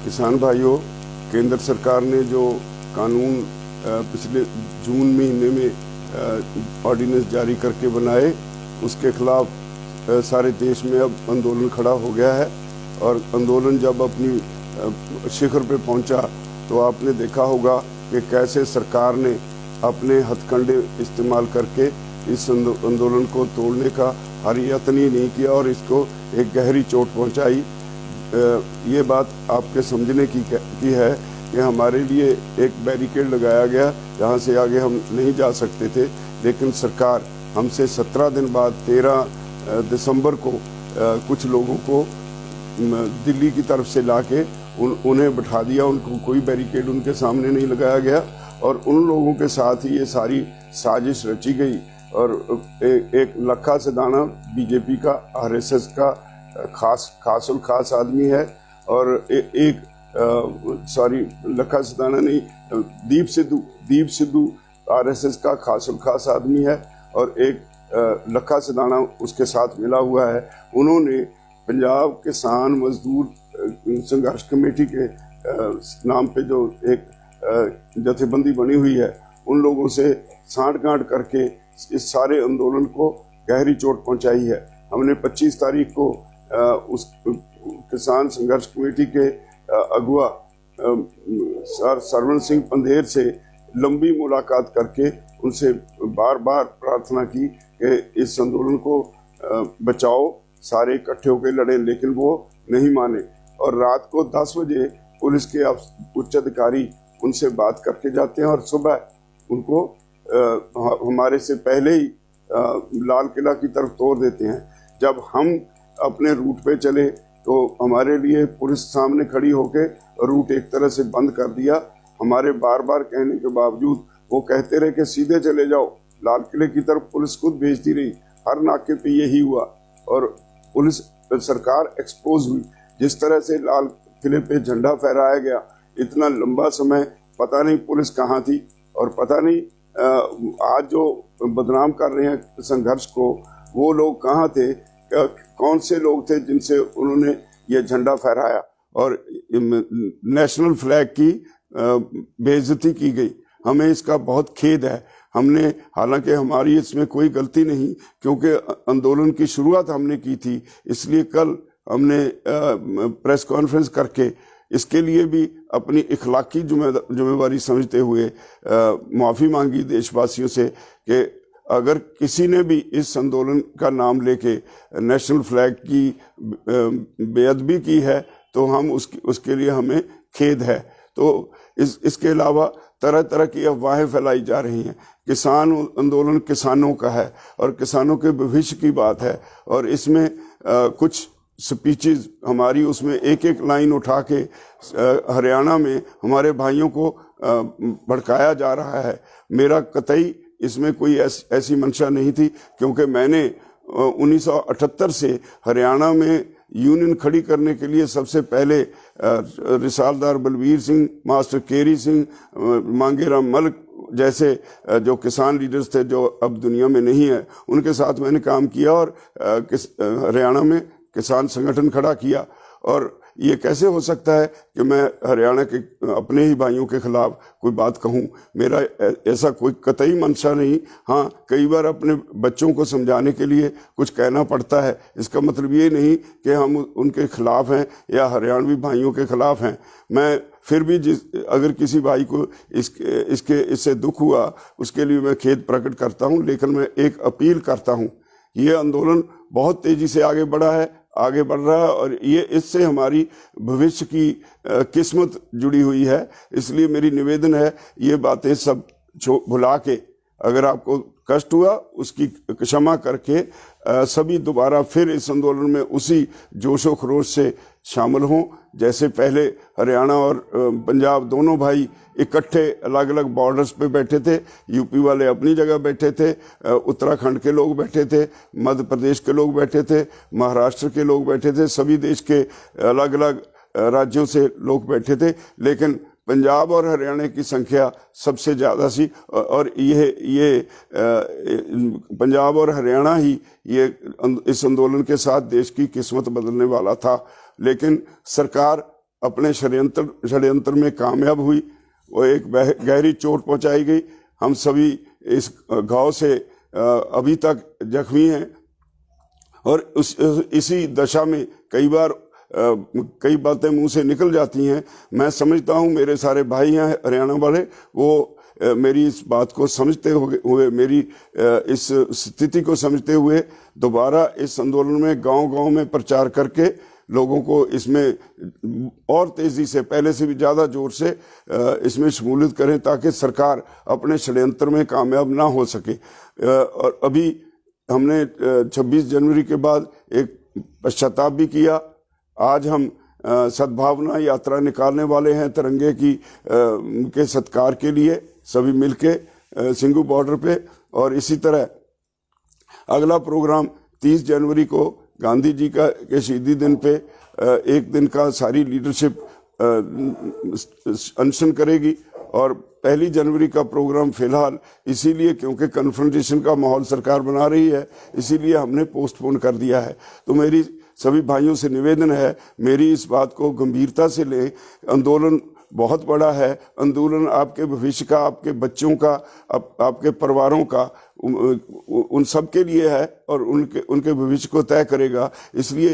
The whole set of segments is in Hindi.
किसान भाइयों, केंद्र सरकार ने जो कानून पिछले जून महीने में ऑर्डिनेंस जारी करके बनाए, उसके खिलाफ सारे देश में अब आंदोलन खड़ा हो गया है। और आंदोलन जब अपनी शिखर पे पहुंचा तो आपने देखा होगा कि कैसे सरकार ने अपने हथकंडे इस्तेमाल करके इस आंदोलन को तोड़ने का हर यत्न ही नहीं किया और इसको एक गहरी चोट पहुंचाई। ये बात आपके समझने की है कि हमारे लिए एक बैरिकेड लगाया गया, जहाँ से आगे हम नहीं जा सकते थे, लेकिन सरकार हमसे 17 दिन बाद 13 दिसंबर को कुछ लोगों को दिल्ली की तरफ से लाके उन्हें बिठा दिया। उनको कोई बैरिकेड उनके सामने नहीं लगाया गया और उन लोगों के साथ ही ये सारी साजिश रची गई। और एक लखा सिधाना बीजेपी का, आरएसएस का खास आदमी है, और लखा सिधाना नहीं, दीप सिद्धू आरएसएस का खास आदमी है, और एक लखा सिधाना उसके साथ मिला हुआ है। उन्होंने पंजाब किसान मजदूर संघर्ष कमेटी के नाम पे जो एक जथेबंदी बनी हुई है, उन लोगों से सांठ-गांठ करके इस सारे आंदोलन को गहरी चोट पहुंचाई है। हमने 25 तारीख को उस किसान संघर्ष कमेटी के अगुआ सरवण सिंह पंधेर से लंबी मुलाकात करके उनसे बार बार प्रार्थना की कि इस आंदोलन को बचाओ, सारे इकट्ठे होकर लड़े, लेकिन वो नहीं माने। और रात को 10 बजे पुलिस के उच्च अधिकारी उनसे बात करके जाते हैं और सुबह उनको हमारे से पहले ही लाल किला की तरफ तोड़ देते हैं। जब हम अपने रूट पे चले तो हमारे लिए पुलिस सामने खड़ी होके रूट एक तरह से बंद कर दिया। हमारे बार बार कहने के बावजूद वो कहते रहे कि सीधे चले जाओ। लाल किले की तरफ पुलिस खुद भेजती रही, हर नाके पे यही हुआ और पुलिस सरकार एक्सपोज हुई। जिस तरह से लाल किले पे झंडा फहराया गया, इतना लंबा समय पता नहीं पुलिस कहाँ थी, और पता नहीं आज जो बदनाम कर रहे हैं संघर्ष को, वो लोग कहाँ थे, कौन से लोग थे जिनसे उन्होंने ये झंडा फहराया और नेशनल फ्लैग की बेइज्जती की गई। हमें इसका बहुत खेद है। हमने, हालांकि हमारी इसमें कोई गलती नहीं, क्योंकि आंदोलन की शुरुआत हमने की थी, इसलिए कल हमने प्रेस कॉन्फ्रेंस करके इसके लिए भी अपनी इखलाकी जिम्मेवारी समझते हुए माफ़ी मांगी देशवासियों से कि अगर किसी ने भी इस आंदोलन का नाम लेके नेशनल फ्लैग की बेअदबी की है तो हम उसके लिए हमें खेद है। तो इसके अलावा तरह तरह की अफवाहें फैलाई जा रही हैं। किसान आंदोलन किसानों का है और किसानों के भविष्य की बात है, और इसमें कुछ स्पीचेस हमारी, उसमें एक एक लाइन उठा के हरियाणा में हमारे भाइयों को भड़काया जा रहा है। मेरा कतई इसमें कोई ऐसी मंशा नहीं थी, क्योंकि मैंने 1978 से हरियाणा में यूनियन खड़ी करने के लिए सबसे पहले रिसालदार बलबीर सिंह, मास्टर केरी सिंह, मांगेराम मलिक जैसे जो किसान लीडर्स थे जो अब दुनिया में नहीं है, उनके साथ मैंने काम किया और हरियाणा में किसान संगठन खड़ा किया। और ये कैसे हो सकता है कि मैं हरियाणा के अपने ही भाइयों के खिलाफ कोई बात कहूँ? मेरा ऐसा कोई कतई मंशा नहीं। हाँ, कई बार अपने बच्चों को समझाने के लिए कुछ कहना पड़ता है। इसका मतलब ये नहीं कि हम उनके खिलाफ हैं या हरियाणवी भाइयों के खिलाफ हैं। मैं फिर भी अगर किसी भाई को इससे दुख हुआ, उसके लिए मैं खेद प्रकट करता हूँ, लेकिन मैं एक अपील करता हूँ। ये आंदोलन बहुत तेजी से आगे बढ़ रहा है और ये इससे हमारी भविष्य की किस्मत जुड़ी हुई है। इसलिए मेरी निवेदन है, ये बातें सब भुला के, अगर आपको कष्ट हुआ उसकी क्षमा करके सभी दोबारा फिर इस आंदोलन में उसी जोशो खरोश से शामिल हों जैसे पहले हरियाणा और पंजाब दोनों भाई इकट्ठे अलग अलग बॉर्डर्स पे बैठे थे। यूपी वाले अपनी जगह बैठे थे, उत्तराखंड के लोग बैठे थे, मध्य प्रदेश के लोग बैठे थे, महाराष्ट्र के लोग बैठे थे, सभी देश के अलग अलग राज्यों से लोग बैठे थे, लेकिन पंजाब और हरियाणा की संख्या सबसे ज़्यादा सी। और ये पंजाब और हरियाणा ही इस आंदोलन के साथ देश की किस्मत बदलने वाला था। लेकिन सरकार अपने षड्यंत्र में कामयाब हुई, वो एक गहरी चोट पहुंचाई गई। हम सभी इस घाव से अभी तक जख्मी हैं और इसी दशा में कई बार कई बातें मुंह से निकल जाती हैं। मैं समझता हूं मेरे सारे भाई हैं हरियाणा वाले, वो मेरी इस बात को समझते हुए मेरी इस स्थिति को समझते हुए दोबारा इस आंदोलन में गांव-गांव में प्रचार करके लोगों को इसमें और तेजी से, पहले से भी ज़्यादा जोर से इसमें शमूलियत करें ताकि सरकार अपने षड्यंत्र में कामयाब ना हो सके। और अभी हमने 26 जनवरी के बाद एक पश्चाताप भी किया। आज हम सद्भावना यात्रा निकालने वाले हैं तिरंगे की के सत्कार के लिए सभी मिलके सिंघू बॉर्डर पे। और इसी तरह अगला प्रोग्राम 30 जनवरी को गांधी जी के शहीदी दिन पे एक दिन का सारी लीडरशिप अनशन करेगी। और 1 जनवरी का प्रोग्राम फिलहाल इसीलिए क्योंकि कन्फ्रंटेशन का माहौल सरकार बना रही है, इसीलिए हमने पोस्टपोन कर दिया है। तो मेरी सभी भाइयों से निवेदन है, मेरी इस बात को गंभीरता से लें। आंदोलन बहुत बड़ा है, आंदोलन आपके भविष्य का, आपके बच्चों का, आपके परिवारों का, उन सब के लिए है और उनके भविष्य को तय करेगा। इसलिए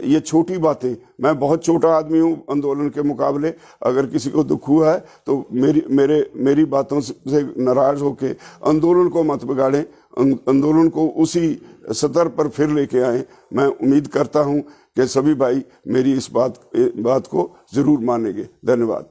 ये छोटी बातें, मैं बहुत छोटा आदमी हूँ आंदोलन के मुकाबले, अगर किसी को दुख हुआ है तो मेरी बातों से नाराज होके आंदोलन को मत बिगाड़ें, आंदोलन को उसी सतर पर फिर लेके आए। मैं उम्मीद करता हूं कि सभी भाई मेरी इस बात को जरूर मानेंगे। धन्यवाद।